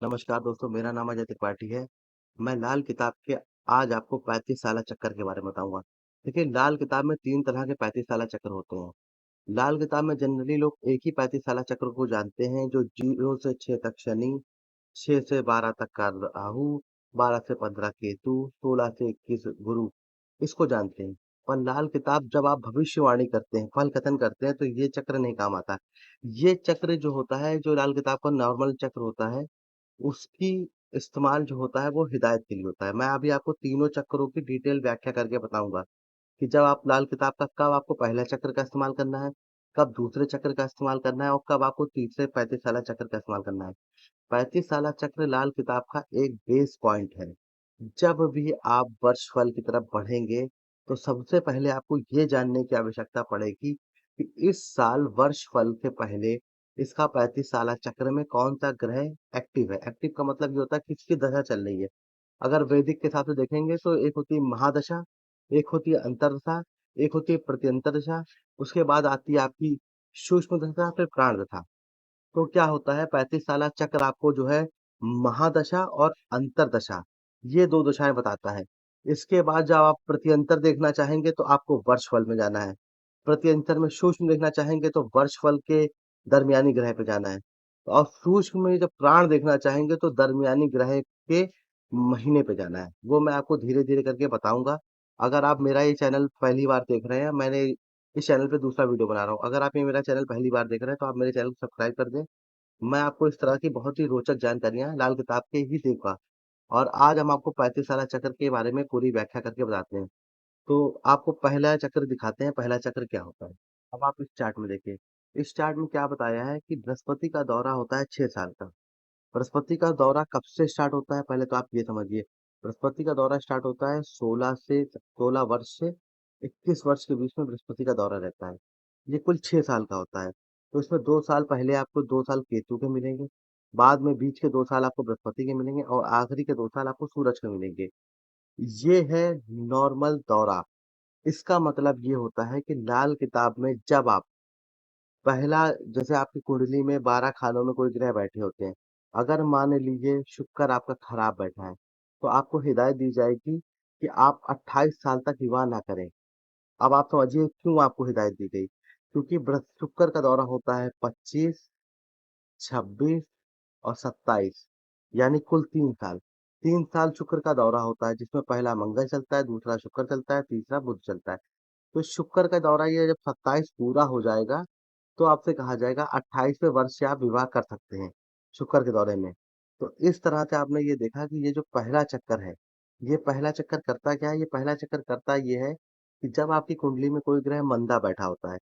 नमस्कार दोस्तों, मेरा नाम अजय त्रिपाठी है। मैं लाल किताब के आज आपको 35 साला चक्कर के बारे में बताऊँगा। देखिए, लाल किताब में 3 तरह के 35 साला चक्र होते हैं। लाल किताब में जनरली लोग एक ही 35 साला चक्र को जानते हैं, जो 0 से 6 तक शनि, 6 से 12 तक का राहु, 12 से 15 केतु, 16 से 21 गुरु, इसको जानते हैं। पर लाल किताब जब आप भविष्यवाणी करते हैं, फल कथन करते हैं, तो ये चक्र नहीं काम आता। ये चक्र जो होता है, जो लाल किताब का नॉर्मल चक्र होता है, उसकी इस्तेमाल जो होता है वो हिदायत के लिए होता है। मैं अभी आपको तीनों चक्रों की डिटेल व्याख्या करके बताऊँगा कि जब आप लाल किताब का कब आपको पहला चक्र का इस्तेमाल करना है, कब दूसरे चक्र का इस्तेमाल करना है और कब आपको तीसरे 35 साला चक्र का इस्तेमाल करना है। 35 साला चक्र लाल किताब का एक बेस पॉइंट है। जब भी आप वर्षफल की तरफ बढ़ेंगे, तो सबसे पहले आपको ये जानने की आवश्यकता पड़ेगी कि इस साल वर्षफल के पहले इसका 35 साला चक्र में कौन-सा ग्रह एक्टिव है। एक्टिव का मतलब ये होता है किसकी दशा चल रही है। अगर वैदिक के हिसाब से देखेंगे तो एक होती है महादशा, एक होती है अंतरदशा, एक होती है प्रत्यंतर दशा, उसके बाद आती है आपकी सूक्ष्म दशा, फिर प्राण दशा। तो क्या होता है 35 साला चक्र आपको जो है महादशा और अंतरदशा ये 2 दशाएँ बताता है। इसके बाद जब आप प्रत्यंतर देखना चाहेंगे तो आपको वर्षफल में जाना है। प्रत्यंतर में सूक्ष्म देखना चाहेंगे तो वर्षफल के दरमियानी ग्रह पे जाना है। और सूक्ष्म में जब प्राण देखना चाहेंगे तो दरमियानी ग्रह के महीने पे जाना है। वो मैं आपको धीरे-धीरे करके बताऊँगा। अगर आप मेरा ये चैनल पहली बार देख रहे हैं, मैंने इस चैनल पे दूसरा वीडियो बना रहा हूँ। अगर आप ये मेरा चैनल पहली बार देख रहे हैं तो आप मेरे चैनल को सब्सक्राइब कर दें। मैं आपको इस तरह की बहुत ही रोचक जानकारियाँ लाल किताब के ही दूँगा और आज हम आपको 35 साला चक्र के बारे में पूरी व्याख्या करके बताते हैं। तो आपको पहला चक्र दिखाते हैं, पहला चक्र क्या होता है। अब आप इस चार्ट में देखिए, इस चार्ट में क्या बताया है कि बृहस्पति का दौरा होता है 6 साल का। बृहस्पति का दौरा कब से स्टार्ट होता है, पहले तो आप ये समझिए। बृहस्पति का दौरा स्टार्ट होता है 16 वर्ष से 21 वर्ष के बीच में बृहस्पति का दौरा रहता है। ये कुल 6 साल का होता है। तो इसमें 2 साल पहले आपको 2 साल केतु के मिलेंगे, बाद में बीच के 2 साल आपको बृहस्पति के मिलेंगे और आखिरी के 2 साल आपको सूरज के मिलेंगे। ये है नॉर्मल दौरा। इसका मतलब ये होता है कि लाल किताब में जब आप पहला जैसे आपकी कुंडली में 12 खानों में कोई ग्रह बैठे होते हैं। अगर मान लीजिए शुक्र आपका खराब बैठा है, तो आपको हिदायत दी जाएगी कि आप 28 साल तक विवाह ना करें। अब आप समझिए क्यों आपको हिदायत दी गई? क्योंकि शुक्र का दौरा होता है 25, 26 और 27 यानी कुल 3 साल। 3 साल शुक्र का दौरा होता है जिसमें पहला मंगल चलता है, दूसरा शुक्र चलता है, तीसरा बुध चलता है। तो शुक्र का दौरा ये जब 27 पूरा हो जाएगा, तो आपसे कहा जाएगा 28वें वर्ष से आप विवाह कर सकते हैं, शुक्र के दौरे में। तो इस तरह से आपने ये देखा कि ये जो पहला चक्कर है, ये पहला चक्कर करता क्या है? ये पहला चक्कर करता ये है कि जब आपकी कुंडली में कोई ग्रह मंदा बैठा होता है,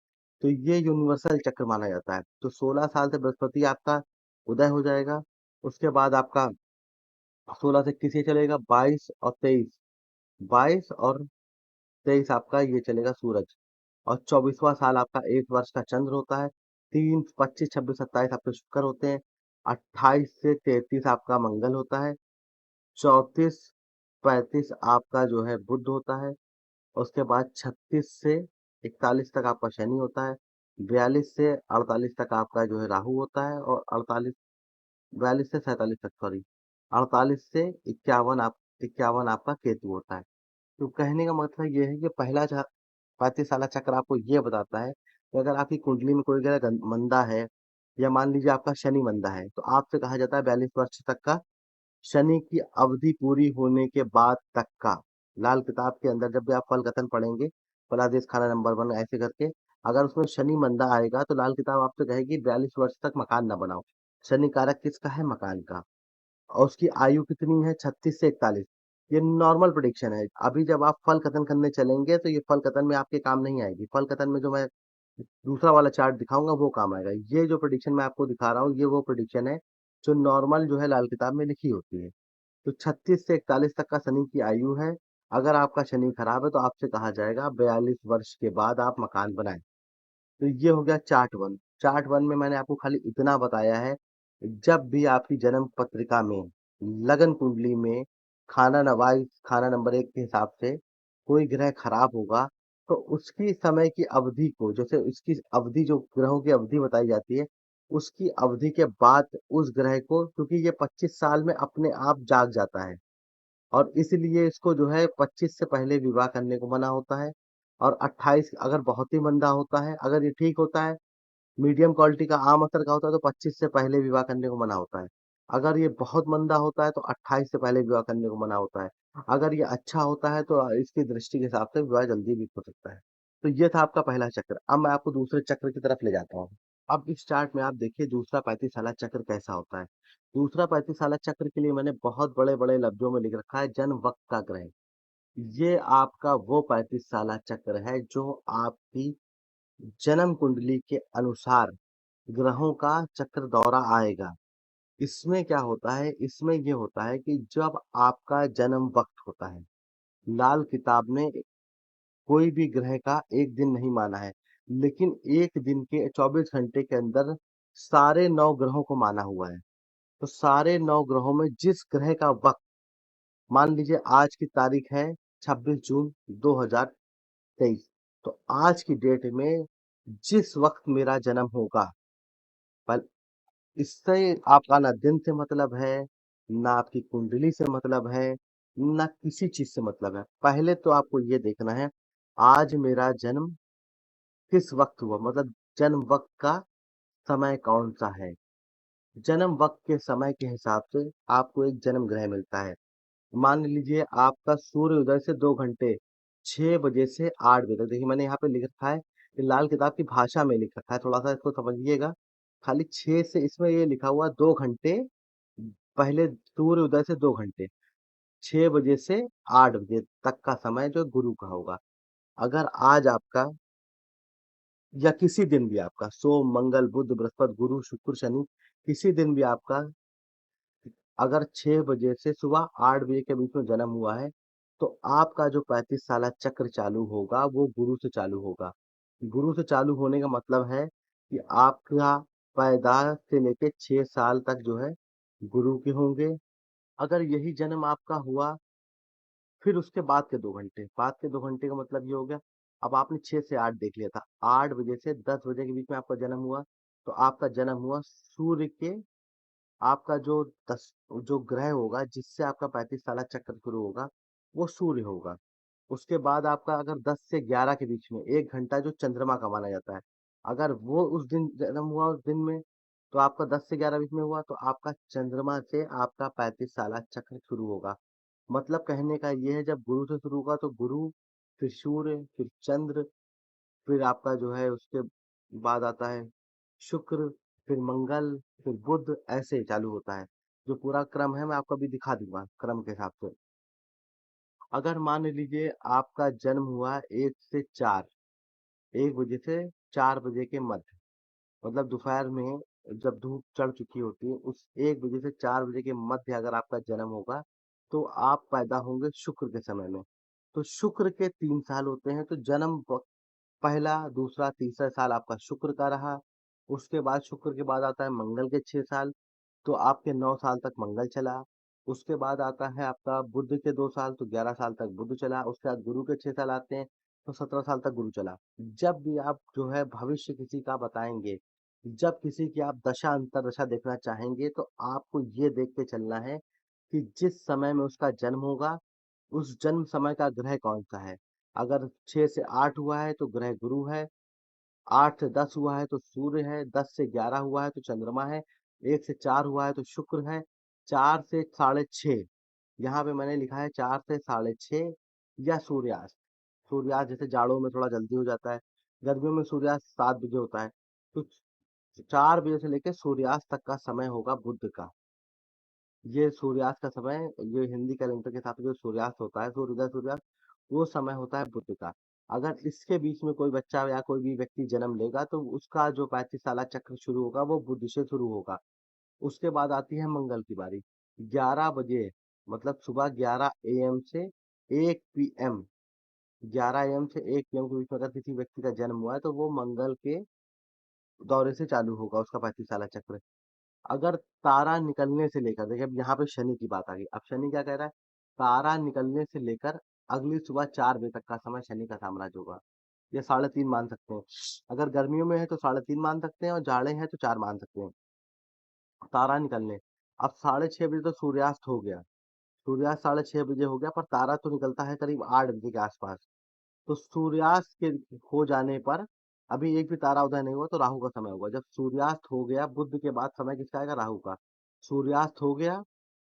तो ये यूनिवर्सल चक्र माना जाता है। तो 16 साल से बृहस्पति आपका उदय हो जाएगा, उसके बाद आपका 16 से किस ये चलेगा 22 और 23, 22 और 23 आपका ये चलेगा सूरज और 24वाँ साल आपका 1 वर्ष का चंद्र होता है। 3, 25, 26, 27 आपके शुक्र होते हैं। 28 से 33 आपका मंगल होता है। 34, 35 आपका जो है बुध होता है। उसके बाद 36 से 41 तक आपका शनि होता है। 42 से 48 तक आपका जो है राहु होता है और 48 42 से 47 तक सॉरी 48 से 51 आपका केतु होता है। तो कहने का मतलब ये है कि पहला 35 साला चक्र आपको ये बताता है कि अगर आपकी कुंडली में कोई ग्रह मंदा है या मान लीजिए आपका शनि मंदा है, तो आपसे कहा जाता है 42 वर्ष तक का शनि की अवधि पूरी होने के बाद तक का लाल किताब के अंदर जब भी आप फल कथन पढ़ेंगे, फलादेश खाना नंबर 1 ऐसे करके, अगर उसमें शनि मंदा आएगा तो लाल किताब आपसे कहेगी 42 वर्ष तक मकान ना बनाओ। शनि कारक किसका है? मकान का। और उसकी आयु कितनी है 36 से 41 ये नॉर्मल प्रेडिक्शन है। अभी जब आप फल कथन करने चलेंगे तो ये फल कथन में आपके काम नहीं आएगी। फल कथन में जो मैं दूसरा वाला चार्ट दिखाऊँगा वो काम आएगा। ये जो प्रेडिक्शन मैं आपको दिखा रहा हूँ ये वो प्रेडिक्शन है जो नॉर्मल जो है लाल किताब में लिखी होती है। तो 36 से 41 तक का शनि की आयु है। अगर आपका शनि खराब है तो आपसे कहा जाएगा 42 वर्ष के बाद आप मकान बनाएँ। तो ये हो गया चार्ट 1। चार्ट 1 में मैंने आपको खाली इतना बताया है, जब भी आपकी जन्म पत्रिका में, लगन कुंडली में खाना नंबर 1 के हिसाब से कोई ग्रह खराब होगा, तो उसकी समय की अवधि को जैसे उसकी अवधि जो ग्रहों की अवधि बताई जाती है, उसकी अवधि के बाद उस ग्रह को, क्योंकि ये 25 साल में अपने आप जाग जाता है और इसलिए इसको जो है 25 से पहले विवाह करने को मना होता है। और 28 अगर बहुत ही मंदा होता है, अगर ये ठीक होता है, मीडियम क्वालिटी का आम असर का होता है, तो 25 से पहले विवाह करने को मना होता है। अगर ये बहुत मंदा होता है तो 28 से पहले विवाह करने को मना होता है। अगर ये अच्छा होता है तो इसकी दृष्टि के हिसाब से विवाह जल्दी भी हो सकता है। तो ये था आपका पहला चक्र। अब मैं आपको दूसरे चक्र की तरफ ले जाता हूँ। अब इस चार्ट में आप देखिए दूसरा 35 साला चक्र कैसा होता है। दूसरा 35 साला चक्र के लिए मैंने बहुत बड़े-बड़े लफ्ज़ों में लिख रखा है, जन्म वक़्त का ग्रह। ये आपका वो 35 साला चक्र है जो आपकी जन्म कुंडली के अनुसार ग्रहों का चक्र दौरा आएगा। इसमें क्या होता है, इसमें ये होता है कि जब आपका जन्म वक़्त होता है, लाल किताब में कोई भी ग्रह का 1 दिन नहीं माना है, लेकिन 1 दिन के 24 घंटे के अंदर सारे 9 ग्रहों को माना हुआ है। तो सारे 9 ग्रहों में जिस ग्रह का वक़्त, मान लीजिए आज की तारीख है 26 जून 2023, तो आज की डेट में जिस वक़्त मेरा जन्म होगा, पल इससे आपका ना दिन से मतलब है, ना आपकी कुंडली से मतलब है, ना किसी चीज़ से मतलब है। पहले तो आपको ये देखना है, आज मेरा जन्म किस वक़्त हुआ, मतलब जन्म वक़्त का समय कौन-सा है। जन्म वक़्त के समय के हिसाब से आपको एक जन्म ग्रह मिलता है। मान लीजिए आपका सूर्योदय से 2 घंटे 6 बजे से 8 बजे तक, देखिए मैंने यहाँ पे लिख रखा है, ये लाल किताब की भाषा में लिख रखा है, थोड़ा-सा इसको समझिएगा। खाली 6 से इसमें ये लिखा हुआ 2 घंटे पहले सूर्योदय से 2 घंटे, 6 बजे से 8 बजे तक का समय जो गुरु का होगा। अगर आज आपका या किसी दिन भी आपका सोम, मंगल, बुध, बृहस्पति, गुरु, शुक्र, शनि, किसी दिन भी आपका अगर 6 बजे से सुबह 8 बजे के बीच में जन्म हुआ है, तो आपका जो 35 साला चक्र चालू होगा, वो गुरु से चालू होगा। गुरु से चालू होने का मतलब है कि आपका पैदाइश से लेके 6 साल तक जो है गुरु के होंगे। अगर यही जन्म आपका हुआ फिर उसके बाद के 2 घंटे का मतलब ये हो गया, अब आपने 6 से 8 देख लिया था, 8 बजे से 10 बजे के बीच में आपका जन्म हुआ, तो आपका जन्म हुआ सूर्य के, आपका जो 10 जो ग्रह होगा जिससे आपका 35 साला चक्र शुरू होगा, वो सूर्य होगा। उसके बाद आपका अगर 10 से 11 के बीच में 1 घंटा जो चंद्रमा का माना जाता है, अगर वो उस दिन जन्म हुआ उस दिन में, तो आपका 10 से 11 बीच में हुआ तो आपका चंद्रमा से आपका 35 साला चक्र शुरू होगा। मतलब कहने का ये है, जब गुरु से शुरू होगा तो गुरु, फिर सूर्य, फिर चंद्र, फिर आपका जो है उसके बाद आता है शुक्र, फिर मंगल, फिर बुध, ऐसे चालू होता है। जो पूरा क्रम है मैं आपको अभी दिखा दूँगा क्रम के हिसाब से। अगर मान लीजिए आपका जन्म हुआ 1 से 4, 1 बजे से 4 बजे के मध्य, मतलब दोपहर में जब धूप चढ़ चुकी होती है, उस 1 बजे से 4 बजे के मध्य अगर आपका जन्म होगा, तो आप पैदा होंगे शुक्र के समय में। तो शुक्र के 3 साल होते हैं, तो जन्म व पहला, दूसरा, तीसरा साल आपका शुक्र का रहा। उसके बाद शुक्र के बाद आता है मंगल के 6 साल, तो आपके 9 साल तक मंगल चला। उसके बाद आता है आपका बुध के 2 साल, तो 11 साल तक बुध चला। उसके बाद गुरु के 6 साल आते हैं, तो 17 साल तक गुरु चला। जब भी आप जो है भविष्य किसी का बताएँगे, जब किसी की आप दशा अंतर्दशा देखना चाहेंगे, तो आपको ये देख के चलना है कि जिस समय में उसका जन्म होगा, उस जन्म समय का ग्रह कौन-सा है। अगर 6 से 8 हुआ है, तो ग्रह गुरु है। 8 से 10 हुआ है तो सूर्य है, 10 से 11 हुआ है तो चंद्रमा है, 1 से 4 हुआ है तो शुक्र है, 4 से साढ़े 6, यहाँ पे मैंने लिखा है 4 से साढ़े 6 या सूर्यास्त। सूर्यास्त जैसे जाड़ों में थोड़ा जल्दी हो जाता है, गर्मियों में सूर्यास्त 7 बजे होता है, तो 4 बजे से लेके सूर्यास्त तक का समय होगा बुध का। ये सूर्यास्त का समय, ये हिंदी कैलेंडर के हिसाब से जो सूर्यास्त होता है, सूर्योदय सूर्यास्त, वो समय होता है बुध का। अगर इसके बीच में कोई बच्चा या कोई भी व्यक्ति जन्म लेगा तो उसका जो 35 साला चक्र शुरू होगा वो बुध से शुरू होगा। उसके बाद आती है मंगल की बारी। 11 बजे, मतलब सुबह 11 एएम से 1 पीएम, 11 एएम से 1 पीएम के बीच में अगर किसी व्यक्ति का जन्म हुआ है तो वो मंगल के दौरे से चालू होगा उसका 35 साला चक्र। अगर तारा निकलने से लेकर, देखिए अब यहाँ पे शनि की बात आ गई। अब शनि क्या कह रहा है? तारा निकलने से लेकर अगली सुबह 4 बजे तक का समय शनि का साम्राज्य होगा। या 3.5 मान सकते हैं। अगर गर्मियों में है तो 3.5 मान सकते हैं और जाड़े हैं तो 4 मान सकते हैं। तारा निकलने, अब 6:30 बजे तो सूर्यास्त हो गया। सूर्यास्त 6:30 बजे हो गया, पर तारा तो निकलता है करीब 8 बजे के आसपास। तो सूर्यास्त के हो जाने पर अभी एक भी तारा उदय नहीं हुआ, तो राहु का समय होगा। जब सूर्यास्त हो गया, बुध के बाद समय किसका आएगा? राहु का। सूर्यास्त हो गया,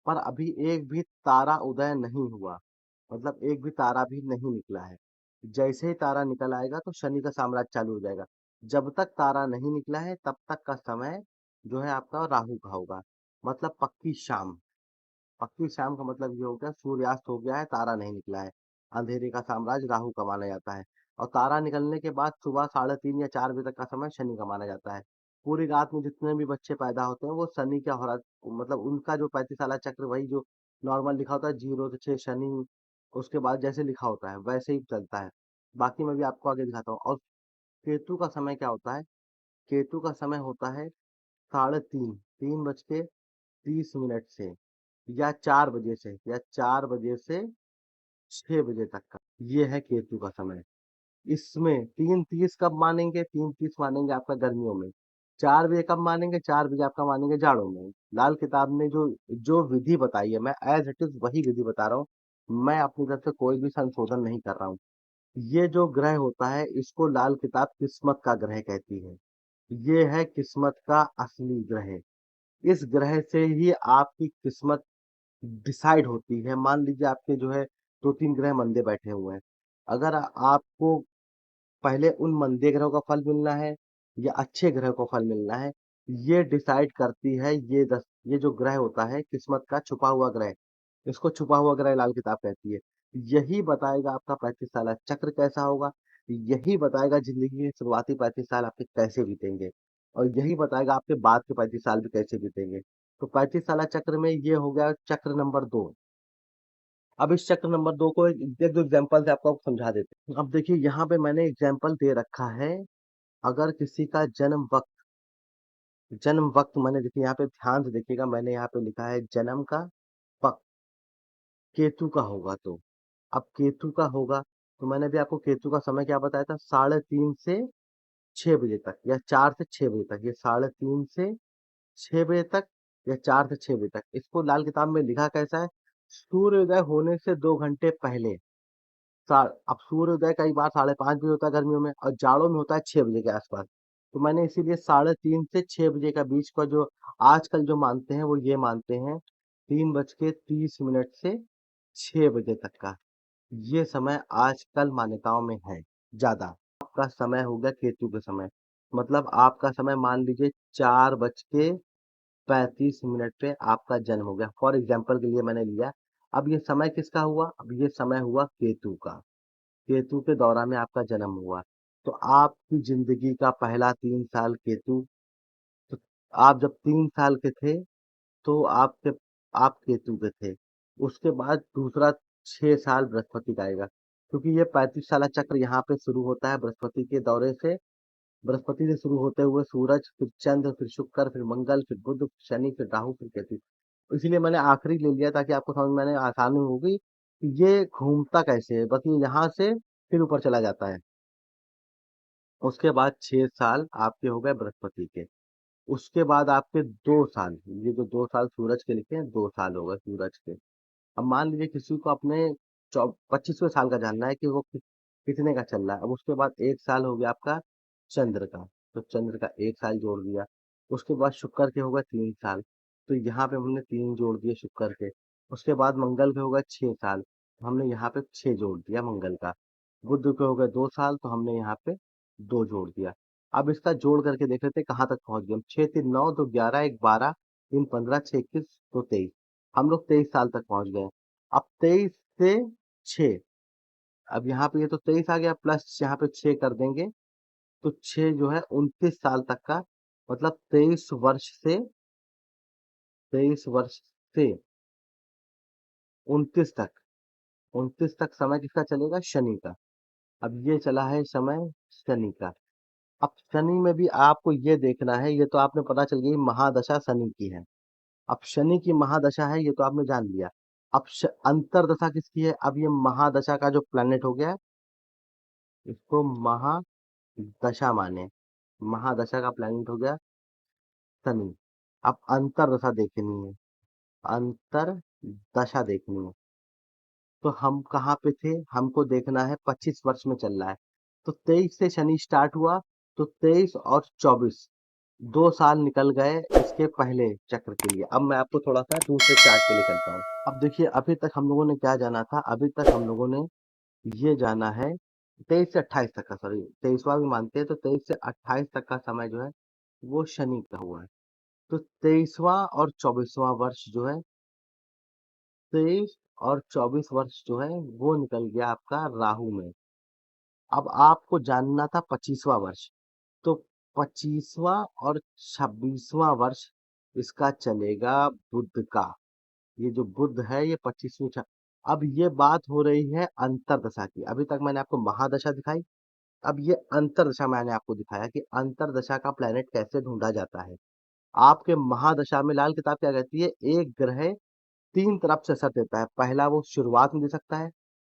पर अभी एक भी तारा उदय नहीं हुआ, मतलब एक भी तारा भी नहीं निकला है। जैसे ही तारा निकल आएगा तो शनि का साम्राज्य चालू हो जाएगा। जब तक तारा नहीं निकला है तब तक का समय जो है आपका राहु का होगा, मतलब पक्की शाम। पक्की शाम का मतलब ये हो गया सूर्यास्त हो गया है, तारा नहीं निकला है। अंधेरे का साम्राज्य राहु का माना जाता है। और तारा निकलने के बाद सुबह 3:30 या 4 बजे तक का समय शनि का माना जाता है। पूरी रात में जितने भी बच्चे पैदा होते हैं वो शनि का हो रहा, मतलब उनका जो 35 साला चक्र वही जो नॉर्मल लिखा होता है 0 से 6 शनि, उसके बाद जैसे लिखा होता है वैसे ही चलता है। बाकी मैं भी आपको आगे दिखाता हूँ। और केतु का समय क्या होता है? केतु का समय होता है 3:30, 3:30 से या 4 बजे से, या 4 बजे से 6 बजे तक का, ये है केतु का समय। इसमें 3:30 कब मानेंगे? 3:30 मानेंगे आपका गर्मियों में। 4 बजे कब मानेंगे? 4 बजे आपका मानेंगे जाड़ों में। लाल किताब ने जो जो विधि बताई है, मैं एज इट इज वही विधि बता रहा हूँ। मैं अपनी तरफ से कोई भी संशोधन नहीं कर रहा हूँ। ये जो ग्रह होता है इसको लाल किताब किस्मत का ग्रह कहती है। ये है किस्मत का असली ग्रह। इस ग्रह से ही आपकी किस्मत डिसाइड होती है। मान लीजिए आपके जो है 2-3 ग्रह मंदे बैठे हुए हैं। अगर आपको पहले उन मंदे ग्रहों का फल मिलना है या अच्छे ग्रह को फल मिलना है, ये डिसाइड करती है ये जो ग्रह होता है किस्मत का छुपा हुआ ग्रह, इसको छुपा हुआ ग्रह लाल किताब कहती है। यही बताएगा आपका 35 साल चक्र कैसा होगा, यही बताएगा जिंदगी के शुरुआती 35 साल आपके कैसे बीतेंगे, और यही बताएगा आपके बाद के 35 साल भी कैसे बीतेंगे। तो 35 साल चक्र में ये हो गया चक्र नंबर 2। अब इस चक्र नंबर 2 को एक दो एग्जांपल से आपको समझा देते हैं। अब देखिए यहाँ पे मैंने एग्जांपल दे रखा है। अगर किसी का जन्म वक्त मैंने देखिए यहाँ पे ध्यान से देखिएगा, मैंने यहाँ पे लिखा है जन्म का वक्त केतु का होगा तो। अब केतु का होगा तो मैंने भी आपको केतु का समय क्या बताया था? 3:30 से 6 बजे तक या 4 से 6 बजे तक। ये 3:30 से 6 बजे तक या 4 से 6 बजे तक। इसको लाल किताब में लिखा कैसा है? सूर्योदय होने से 2 घंटे पहले। अब सूर्योदय कई बार 5:30 बजे होता है गर्मियों में, और जाड़ों में होता है 6 बजे के आसपास। तो मैंने इसीलिए 3:30 से 6 बजे का बीच का जो आजकल जो मानते हैं वो ये मानते हैं 3:30 से 6 बजे तक का, ये समय आजकल मान्यताओं में है ज्यादा। आपका समय हो गया केतु के समय, मतलब आपका समय मान लीजिए 4:35 पे आपका जन्म हो गया, फॉर एग्जाम्पल के लिए मैंने लिया। अब ये समय किसका हुआ? अब ये समय हुआ केतु का। केतु के दौरान में आपका जन्म हुआ। तो आपकी जिंदगी का पहला 3 साल केतु, तो आप जब 3 साल के थे तो आप केतु के थे। उसके बाद दूसरा 6 साल बृहस्पति का आएगा, क्योंकि ये 35 साल चक्र यहाँ पे शुरू होता है बृहस्पति के दौरे से। बृहस्पति से शुरू होते हुए सूरज, फिर चंद्र, फिर शुक्र, फिर मंगल, फिर बुध, फिर शनि, फिर राहु, फिर केतु। इसीलिए मैंने आखिरी ले लिया ताकि आपको समझ में आने आसानी होगी कि ये घूमता कैसे है। बस ये यहाँ से फिर ऊपर चला जाता है। उसके बाद 6 साल आपके हो गए बृहस्पति के। उसके बाद आपके 2 साल, ये जो 2 साल सूरज के लिखे हैं 2 साल हो गए सूरज के। अब मान लीजिए किसी को अपने 25वें साल का जानना है कि वो कितने का चल रहा है। अब उसके बाद 1 साल हो गया आपका चंद्र का, तो चंद्र का 1 साल जोड़ दिया। उसके बाद शुक्र के हो गए 3 साल, तो यहाँ पे हमने 3 जोड़ दिए शुक्र के। उसके बाद मंगल के हो गए 6 साल, तो हमने यहाँ पे 6 जोड़ दिया मंगल का। बुध के हो गए 2 साल, तो हमने यहाँ पे 2 जोड़ दिया। अब इसका जोड़ करके देख लेते हैं कहाँ तक पहुंच गए हम। 6 3 9, 2 11, 1 12, 3 15, 6 21, 2 23। हम लोग 23 साल तक पहुंच गए। अब 23 से 6, अब यहाँ पे ये तो 23 आ गया, प्लस यहाँ पे 6 कर देंगे, तो 6 जो है 29 साल तक का, मतलब 23 वर्ष से 29 तक, 29 तक समय किसका चलेगा? शनि का। अब ये चला है समय शनि का। अब शनि में भी आपको ये देखना है, ये तो आपने पता चल गई महादशा शनि की है। अब शनि की महादशा है ये तो आपने जान लिया। अब अंतरदशा किसकी है? अब ये महादशा का जो प्लैनेट हो गया इसको महादशा माने। महादशा का प्लैनेट हो गया शनि। अब अंतरदशा देखनी है, अंतरदशा देखनी है। तो हम कहाँ पे थे? हमको देखना है 25 वर्ष में चल रहा है। तो 23 से शनि स्टार्ट हुआ, तो 23 और 24 2 साल निकल गए इसके पहले चक्र के लिए। अब मैं आपको थोड़ा-सा दूसरे चार्ट पे ले चलता हूँ। अब देखिए अभी तक हम लोगों ने क्या जाना था? अभी तक हम लोगों ने ये जाना है 23 से 28 तक का, सॉरी 23वां भी मानते हैं, तो 23 से 28 तक का समय जो है वो शनि का हुआ है। तो 23वां और 24वां वर्ष जो है, 23 और 24 वर्ष जो है वो निकल गया आपका राहु में। अब आपको जानना था 25वां वर्ष। तो 25वां और 26वां वर्ष इसका चलेगा बुध का। ये जो बुध है ये 25वीं अब ये बात हो रही है अंतरदशा की। अभी तक मैंने आपको महादशा दिखाई, अब ये अंतरदशा मैंने आपको दिखाया कि अंतरदशा का प्लैनेट कैसे ढूंढा जाता है। आपके महादशा में लाल किताब क्या कहती है? एक ग्रह 3 तरफ से असर देता है। पहला वो शुरुआत में दे सकता है,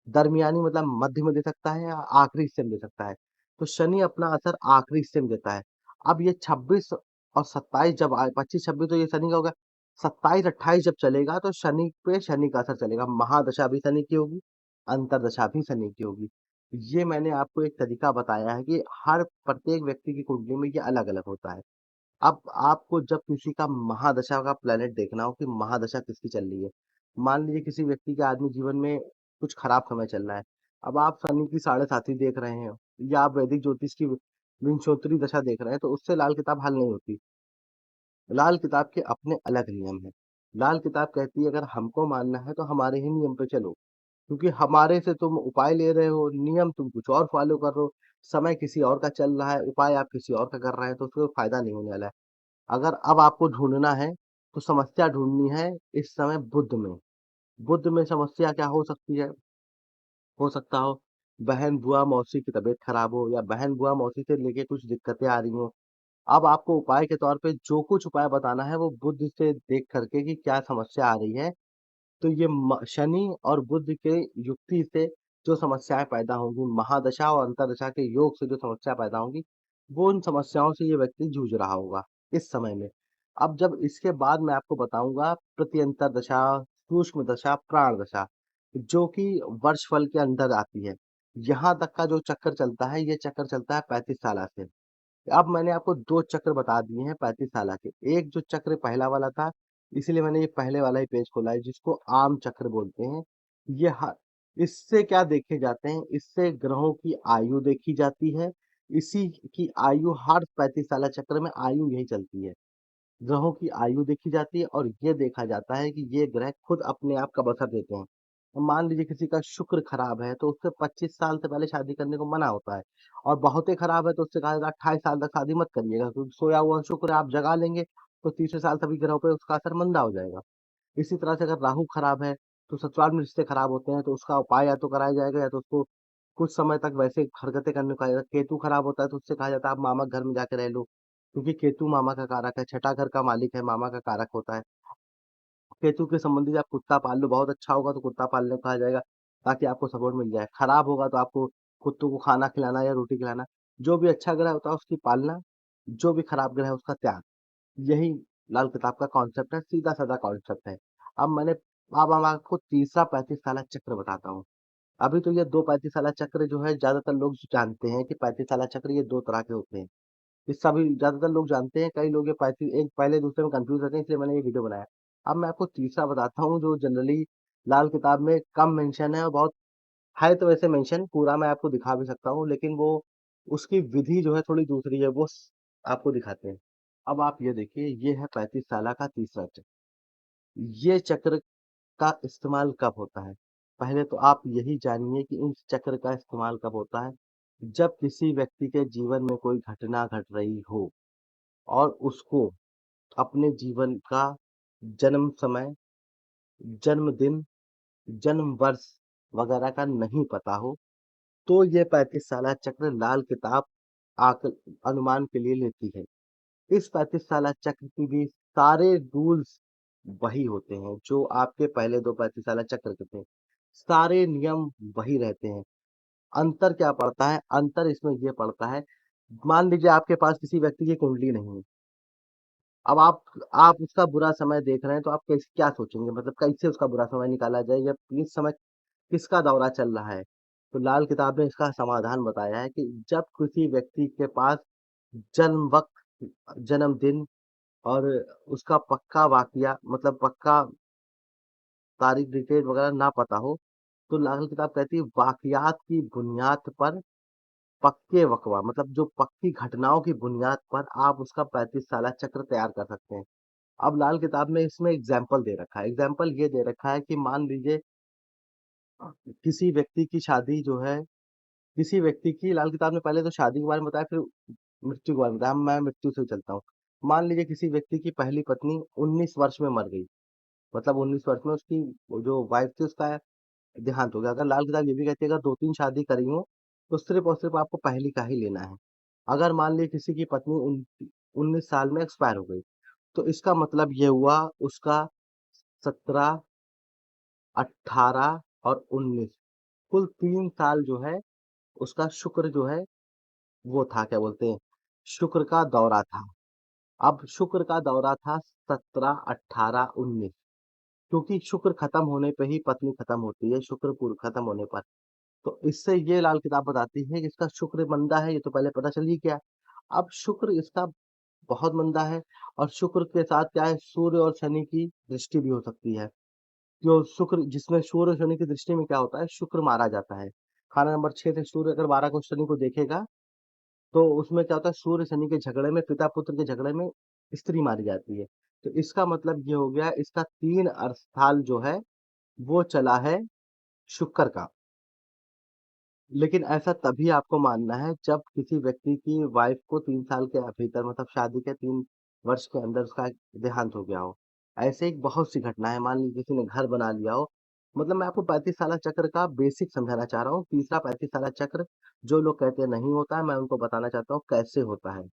दरमियानी मतलब मध्य में दे सकता है, या आखिरी हिस्से में दे सकता है। तो शनि अपना असर आखिरी हिस्से में देता है। अब ये 26 और 27 जब आए, 25-26 तो ये शनि का हो गया। 27-28 जब चलेगा तो शनि पे शनि का असर चलेगा। महादशा भी शनि की होगी, अंतरदशा भी शनि की होगी। ये मैंने आपको एक तरीका बताया है कि हर प्रत्येक व्यक्ति की कुंडली में ये अलग-अलग होता है। अब आपको जब किसी का महादशा का प्लैनेट देखना हो कि महादशा किसकी चल रही है, मान लीजिए किसी व्यक्ति के आदमी जीवन में कुछ खराब समय चल रहा है। अब आप शनि की साढ़े साथी देख रहे हैं, या आप वैदिक ज्योतिष की विंशोत्तरी दशा देख रहे हैं, तो उससे लाल किताब हल नहीं होती। लाल किताब के अपने अलग नियम हैं। लाल किताब कहती है अगर हमको मानना है तो हमारे ही नियम पे चलो, क्योंकि हमारे से तुम उपाय ले रहे हो, नियम तुम कुछ और फॉलो कर रहे हो, समय किसी और का चल रहा है, उपाय आप किसी और का कर रहे हैं, तो उससे फायदा नहीं होने वाला है। अगर अब आपको ढूँढना है, तो समस्या ढूँढनी है इस समय बुध में। बुध में समस्या क्या हो सकती है? हो सकता हो बहन, बुआ, मौसी की तबीयत खराब हो, या बहन, बुआ, मौसी से लेके कुछ दिक्कतें आ रही हों। अब आपको उपाय के तौर पे जो कुछ उपाय बताना है वो बुध से देख कर के कि क्या समस्या आ रही है। तो ये शनि और बुध के युक्ति से जो समस्याएं पैदा होंगी, महादशा और अंतरदशा के योग से जो समस्या पैदा होंगी, वो उन समस्याओं से ये व्यक्ति जूझ रहा होगा इस समय में। अब जब इसके बाद मैं आपको बताऊंगा प्रत्यंतर दशा, सूक्ष्म दशा, प्राण दशा, जो कि वर्षफल के अंदर आती है। यहाँ तक का जो चक्कर चलता है, ये चक्कर चलता है 35 साल से। अब मैंने आपको 2 चक्र बता दिए हैं 35 साल के। एक जो चक्र पहला वाला था, इसीलिए मैंने ये पहले वाला ही पेज खोला है, जिसको आम चक्र बोलते हैं। ये ह इससे क्या देखे जाते हैं, इससे ग्रहों की आयु देखी जाती है। इसी की आयु हर 35 साला चक्र में आयु यही चलती है। ग्रहों की आयु देखी जाती है और ये देखा जाता है कि ये ग्रह खुद अपने आप कब असर देते हैं। अब मान लीजिए किसी का शुक्र खराब है, तो उससे 25 साल से पहले शादी करने को मना होता है, और बहुत ही खराब है तो उससे कहा जाता है 28 साल तक शादी मत करिएगा, क्योंकि सोया हुआ शुक्र आप जगा लेंगे तो तीसरे साल सभी ग्रहों पे उसका असर मंदा हो जाएगा। इसी तरह से अगर राहु खराब है, तो ससुराल में रिश्ते खराब होते हैं, तो उसका उपाय या तो कराया जाएगा, या तो उसको कुछ समय तक वैसे हरकतें करने को कहा जाएगा। केतु खराब होता है तो उससे कहा जाता है आप मामा के घर में जाके रह लो, क्योंकि केतु मामा का कारक है, छठा घर का मालिक है, मामा का कारक होता है। केतु के संबंधित आप कुत्ता पाल लो, बहुत अच्छा होगा तो कुत्ता पालने को कहा जाएगा, ताकि आपको सपोर्ट मिल जाए। खराब होगा तो आपको कुत्तों को खाना खिलाना या रोटी खिलाना। जो भी अच्छा ग्रह होता है उसकी पालना, जो भी खराब ग्रह है उसका त्याग। यही लाल किताब का कॉन्सेप्ट है, सीधा-साधा कॉन्सेप्ट है। अब मैं आपको तीसरा 35 साला चक्र बताता हूँ। अभी तो ये 2 35 साला चक्र जो है ज़्यादातर लोग जानते हैं कि 35 साला चक्र ये 2 तरह के होते हैं। ये सभी ज़्यादातर लोग जानते हैं, कई लोग ये 35 एक पहले दूसरे में कन्फ्यूज़ रहते हैं, इसलिए मैंने ये वीडियो बनाया। अब मैं आपको तीसरा बताता हूँ जो जनरली लाल किताब में कम मेंशन है, और बहुत है तो वैसे मेंशन, पूरा मैं आपको दिखा भी सकता हूँ, लेकिन वो उसकी विधि जो है थोड़ी दूसरी है, वो आपको दिखाते हैं। अब आप ये देखिए, ये है 35 साल का तीसरा चक्र। ये चक्र का इस्तेमाल कब होता है? पहले तो आप यही जानिए कि इस चक्र का इस्तेमाल कब होता है, जब किसी व्यक्ति के जीवन में कोई घटना घट रही हो, और उसको अपने जीवन का जन्म समय, जन्मदिन, जन्म वर्ष वगैरह का नहीं पता हो, तो ये 35 साला चक्र लाल किताब आक अनुमान के लिए लेती है। इस 35 साला चक्र की भी सारे रूल्स वही होते हैं, जो आपके पहले 2 35 साला चक्र के थे। सारे नियम वही रहते हैं। अंतर क्या पड़ता है? अंतर इसमें ये पड़ता है, मान लीजिए आपके पास किसी व्यक्ति की कुंडली नहीं है। अब आप उसका बुरा समय देख रहे हैं तो आप कैसे क्या सोचेंगे? मतलब कैसे उसका बुरा समय निकाला जाए या इस समय किसका दौरा चल रहा है? तो लाल किताब ने इसका समाधान बताया है कि जब किसी व्यक्ति के पास जन्म वक़्त, जन्मदिन और उसका पक्का वाक़या मतलब पक्का तारीख, डेट वग़ैरह ना पता हो, तो लाल किताब कहती है वाक़यात की बुनियाद पर पक्के वक़्वा मतलब जो पक्की घटनाओं की बुनियाद पर आप उसका 35 साला चक्र तैयार कर सकते हैं। अब लाल किताब में इसमें एग्ज़ाम्पल दे रखा है। एग्ज़ाम्पल ये दे रखा है कि मान लीजिए किसी व्यक्ति की शादी जो है किसी व्यक्ति की लाल किताब ने पहले तो शादी के बारे में बताया फिर मृत्यु के बारे में बताया। अब मैं मृत्यु से चलता हूँ। मान लीजिए किसी व्यक्ति की पहली पत्नी 19 वर्ष में मर गई। मतलब 19 वर्ष में उसकी वो जो वाइफ़ थी उसका देहांत हो गया। अगर लाल किताब ये भी कहती है अगर 2-3 शादी करी हो, तो सिर्फ़ और सिर्फ़ आपको पहली का ही लेना है। अगर मान लीजिए किसी की पत्नी 19 साल में एक्सपायर हो गई, तो इसका मतलब ये हुआ उसका 17, 18 और 19 कुल 3 साल जो है उसका शुक्र जो है वो था क्या बोलते हैं, शुक्र का दौरा था। अब शुक्र का दौरा था 17, 18, 19 क्योंकि शुक्र खत्म होने पे ही पत्नी खत्म होती है, शुक्र पूर खत्म होने पर। तो इससे ये लाल किताब बताती है कि इसका शुक्र मंदा है, ये तो पहले पता चल ही गया। अब शुक्र इसका बहुत मंदा है और शुक्र के साथ क्या है सूर्य और शनि की दृष्टि भी हो सकती है। जो शुक्र जिसमें सूर्य और शनि की दृष्टि में क्या होता है, शुक्र मारा जाता है। खाना नंबर 6 से सूर्य अगर 12 को शनि को देखेगा, तो उसमें क्या होता है सूर्य शनि के झगड़े में पिता-पुत्र के झगड़े में स्त्री मारी जाती है। तो इसका मतलब ये हो गया इसका 3 अर्थाल जो है, वो चला है शुक्र का। लेकिन ऐसा तभी आपको मानना है जब किसी व्यक्ति की वाइफ़ को 3 साल के भीतर मतलब शादी के 3 वर्ष के अंदर उसका देहांत हो गया हो। ऐसे ही बहुत सी घटनाएँ मान लीजिए किसी ने घर बना लिया हो, मतलब मैं आपको 35 साला चक्र का बेसिक समझाना चाह रहा हूँ। तीसरा 35 साला चक्र जो लोग कहते हैं नहीं होता है, मैं उनको बताना चाहता हूँ कैसे होता है।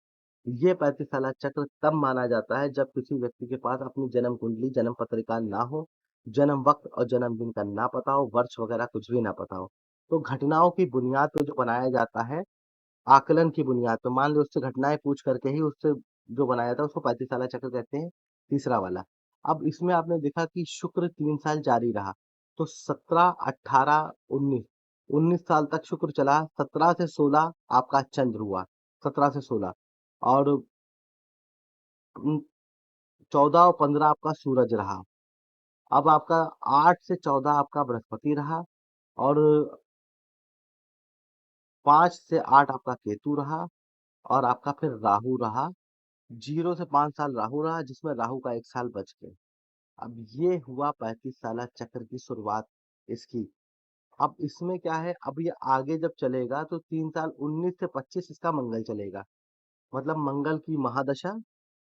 ये 35 साला चक्र तब माना जाता है जब किसी व्यक्ति के पास अपनी जन्म कुंडली, जन्म पत्रिका ना हो, जन्म वक़्त और जन्मदिन का ना पता हो, वर्ष वगैरह कुछ भी ना पता हो। तो घटनाओं की बुनियाद पे जो बनाया जाता है, आकलन की बुनियाद पे मान लो उससे घटनाएँ पूछ करके ही उससे जो बनाया जाता है उसको 35 साला चक्र कहते हैं, तीसरा वाला। अब इसमें आपने देखा कि शुक्र 3 साल जारी रहा, तो 17, 18, 19, 19 साल तक शुक्र चला, 17 से 16 आपका चंद्र हुआ, 17 से 16 और 14 और 15 आपका सूरज रहा। अब आपका 8 से 14 आपका बृहस्पति रहा और 5 से 8 आपका केतु रहा और आपका फिर राहु रहा। 0 से 5 साल राहु रहा जिसमें राहु का 1 साल बच गए। अब ये हुआ 35 साला चक्र की शुरुआत इसकी। अब इसमें क्या है अब ये आगे जब चलेगा तो 3 साल 19 से 25 इसका मंगल चलेगा। मतलब मंगल की महादशा।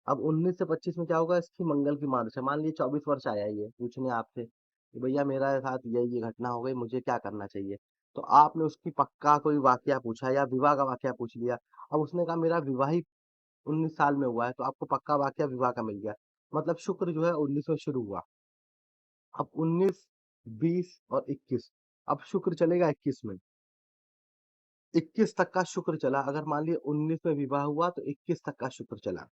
अब 19 से 25 में क्या होगा इसकी मंगल की महादशा। मान लीजिए 24 वर्ष आया ये पूछने आपसे कि भैया मेरा साथ ये घटना हो गई मुझे क्या करना चाहिए? तो आपने उसकी पक्का कोई वाकया पूछा या विवाह का वाकया पूछ लिया। अब उसने कहा मेरा विवाह ही 19 साल में हुआ है तो आपको पक्का वाकया विवाह का मिल गया। मतलब शुक्र जो है 19 में शुरू हुआ। अब 19, 20 और 21 अब शुक्र चलेगा 21 में। 21 तक का शुक्र चला अगर मान लीजिए 19 में विवाह हुआ तो 21 तक का शुक्र चला।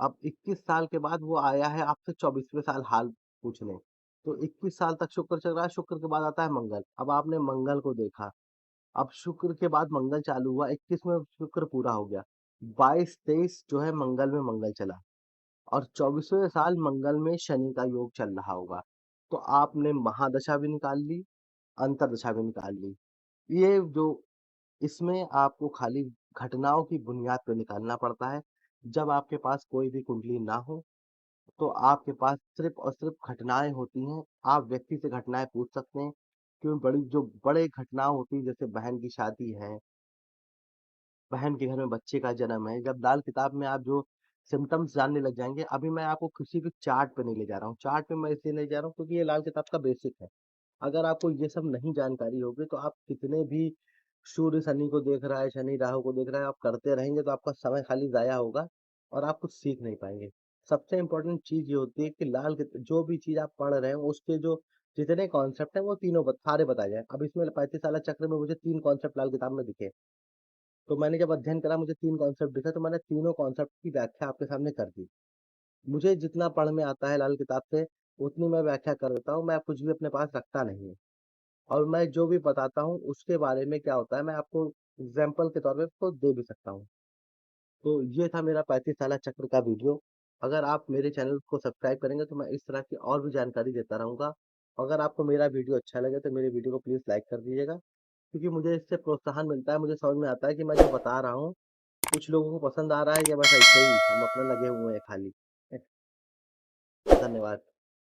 अब 21 साल के बाद वो आया है आपसे 24वें साल हाल पूछने। तो 21 साल तक शुक्र चल रहा है, शुक्र के बाद आता है मंगल। अब आपने मंगल को देखा, अब शुक्र के बाद मंगल चालू हुआ, 21 में शुक्र पूरा हो गया। 22-23 जो है मंगल में मंगल चला और 24वें साल मंगल में शनि का योग चल रहा होगा। तो आपने महादशा भी निकाल ली, अंतर्दशा भी निकाल ली। ये जो इसमें आपको खाली घटनाओं की बुनियाद पे निकालना पड़ता है। जब आपके पास कोई भी कुंडली ना हो तो आपके पास सिर्फ़ और सिर्फ़ घटनाएँ होती हैं। आप व्यक्ति से घटनाएँ पूछ सकते हैं, क्यों बड़ी जो बड़े घटना होती हैं जैसे बहन की शादी है, बहन के घर में बच्चे का जन्म है, जब लाल किताब में आप जो सिम्पटम्स जानने लग जाएँगे, अभी मैं आपको किसी भी चार्ट पे नहीं ले जा रहा हूँ। चार्ट पे मैं इसलिए ले जा रहा हूँ क्योंकि ये लाल किताब का बेसिक है। अगर आपको ये सब नहीं जानकारी होगी तो आप कितने भी सूर्य शनि को देख रहा है, शनि राहु को देख रहा है, आप करते रहेंगे तो आपका समय खाली ज़ाया होगा और आप कुछ सीख नहीं पाएँगे। सबसे इम्पोर्टेंट चीज़ ये होती है कि लाल कित जो भी चीज़ आप पढ़ रहे हो उसके जो जितने कॉन्सेप्ट हैं वो तीनों सारे बताए जाएँ। अब इसमें 35 चक्र में मुझे 3 कॉन्सेप्ट लाल किताब में दिखे। तो मैंने जब अध्ययन करा मुझे 3 कॉन्सेप्ट दिखे तो मैंने तीनों कॉन्सेप्ट की व्याख्या आपके सामने कर दी। मुझे जितना पढ़ में आता है लाल किताब से उतनी मैं व्याख्या कर देता हूँ, मैं कुछ भी अपने पास रखता नहीं हूँ। और मैं जो भी बताता हूँ उसके बारे में क्या होता है मैं आपको एग्ज़ाम्पल के तौर पे उसको दे भी सकता हूँ। तो ये था मेरा 35 चक्र का वीडियो। अगर आप मेरे चैनल को सब्सक्राइब करेंगे तो मैं इस तरह की और भी जानकारी देता रहूँगा। अगर आपको मेरा वीडियो अच्छा लगे तो मेरे वीडियो को प्लीज़ लाइक कर दीजिएगा, क्योंकि मुझे इससे प्रोत्साहन मिलता है, मुझे समझ में आता है कि मैं जो बता रहा हूँ, कुछ लोगों को पसंद आ रहा है या बस ऐसे ही हम अपना लगे हुए हैं खाली। धन्यवाद।